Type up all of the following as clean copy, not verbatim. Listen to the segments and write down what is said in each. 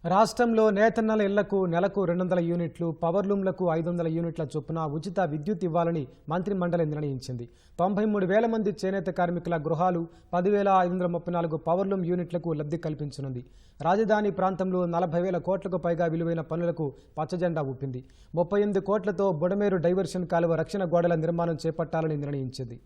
రాష్ట్రంలో నేతన్నల ఇళ్లకు నెలకు 200 యూనిట్లు, పవర్లూమ్లకు 500 యూనిట్ల చొప్పున ఉచిత విద్యుత్ ఇవ్వాలని మంత్రి మండలి నిర్ణయించింది. 93,000 మంది చేనేత కార్మికుల గృహాలు, 10,534 పవర్లూమ్ యూనిట్లకు లబ్ధి కల్పించనుంది. రాజధాని ప్రాంతంలో 40,000 కోట్లకు పైగా విలువైన పనులకు పచ్చజెండా ఊపింది. 38 కోట్లతో బుడమేరు డైవర్షన్ కాలువ రక్షణ గోడల నిర్మాణం చేపట్టాలని నిర్ణయించింది.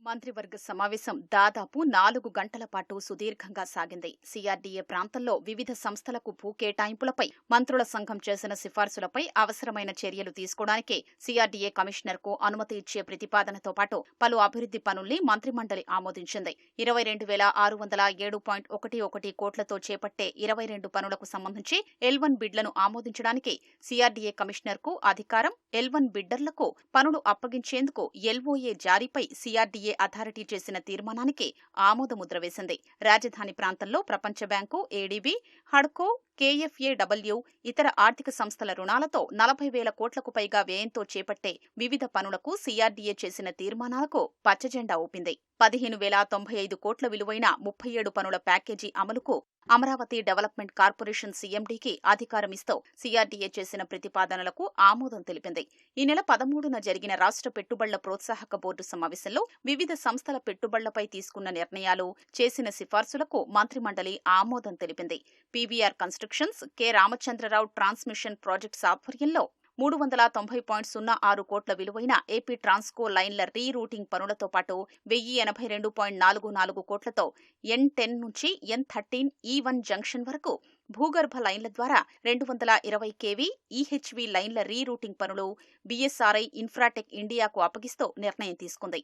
మంత్రివర్గ సమావేశం దాదాపు 4 గంటల పాటు సుదీర్ఘంగా సాగింది. సిఆర్డీఏ ప్రాంతంలో వివిధ సంస్థలకు భూ కేటాయింపులపై మంత్రుల సంఘం చేసిన సిఫార్సులపై అవసరమైన చర్యలు తీసుకోవడానికి సిఆర్డీఏ కమిషనర్ కు అనుమతి ఇచ్చే ప్రతిపాదనతో పాటు పలు అభివృద్ధి పనుల్ని మంత్రిమండలి ఆమోదించింది. 22,607.11 కోట్లతో చేపట్టే 22 పనులకు సంబంధించి L1 బిడ్లను ఆమోదించడానికి సిఆర్డీఏ కమిషనర్ కు అధికారం, L1 బిడ్డర్లకు పనులు అప్పగించేందుకు LOA జారీపై సిఆర్డీఏ అథారిటీ చేసిన తీర్మానానికి ఆమోదముద్ర వేసింది. రాజధాని ప్రాంతంలో ప్రపంచ బ్యాంకు, ఏడీబీ, హడ్కో, KFAW ఇతర ఆర్థిక సంస్థల రుణాలతో 40,000 కోట్లకు పైగా వ్యయంతో చేపట్టే వివిధ పనులకు సిఆర్డీఏ చేసిన తీర్మానాలకు పచ్చజెండా ఊపింది. 15,095 కోట్ల విలువైన 37 పనుల ప్యాకేజీ అమలుకు అమరావతి డెవలప్మెంట్ కార్పొరేషన్ సీఎండీకి అధికారమిస్తూ సిఆర్డీఏ చేసిన ప్రతిపాదనలకు ఆమోదం తెలిపింది. ఈ నెల 13న జరిగిన రాష్ట్ర పెట్టుబడుల ప్రోత్సాహక బోర్డు సమావేశంలో వివిధ సంస్థల పెట్టుబడులపై తీసుకున్న నిర్ణయాలు, చేసిన సిఫార్సులకు మంత్రిమండలి ఆమోదం తెలిపింది. PVR constructions, K Ramachandrarao transmission projects ఆధ్వర్యంలో 390.06 కోట్ల విలువైన ఏపీ ట్రాన్స్కో లైన్ల రీరూటింగ్ పనులతో పాటు 1,082.44 కోట్లతో N10 నుంచి N13 E1 జంక్షన్ వరకు భూగర్భ లైన్ల ద్వారా 220 kV EHV లైన్ల రీరూటింగ్ పనులు బీఎస్ఆర్ఐ ఇన్ఫ్రాటెక్ ఇండియాకు అప్పగిస్తూ నిర్ణయం తీసుకుంది.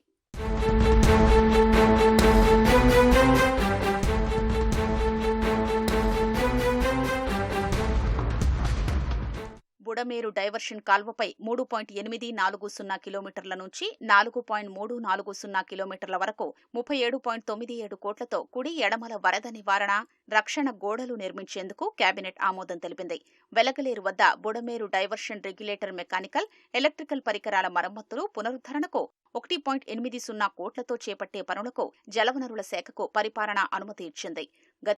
బుడమేరు డైవర్షన్ కాల్వపై 3.840 కిలోమీటర్ల నుంచి 4.340 కిలోమీటర్ల వరకు 37.97 కోట్లతో కుడి ఎడమల వరద నివారణ, రక్షణ గోడలు నిర్మించేందుకు కేబినెట్ ఆమోదం తెలిపింది. వెలగలేరు వద్ద Budameru diversion regulator mechanical, electrical పరికరాల మరమ్మతులు, పునరుద్ధరణకు 1.80 కోట్లతో చేపట్టే పనులకు జలవనరుల శాఖకు పరిపాలనా అనుమతి ఇచ్చింది.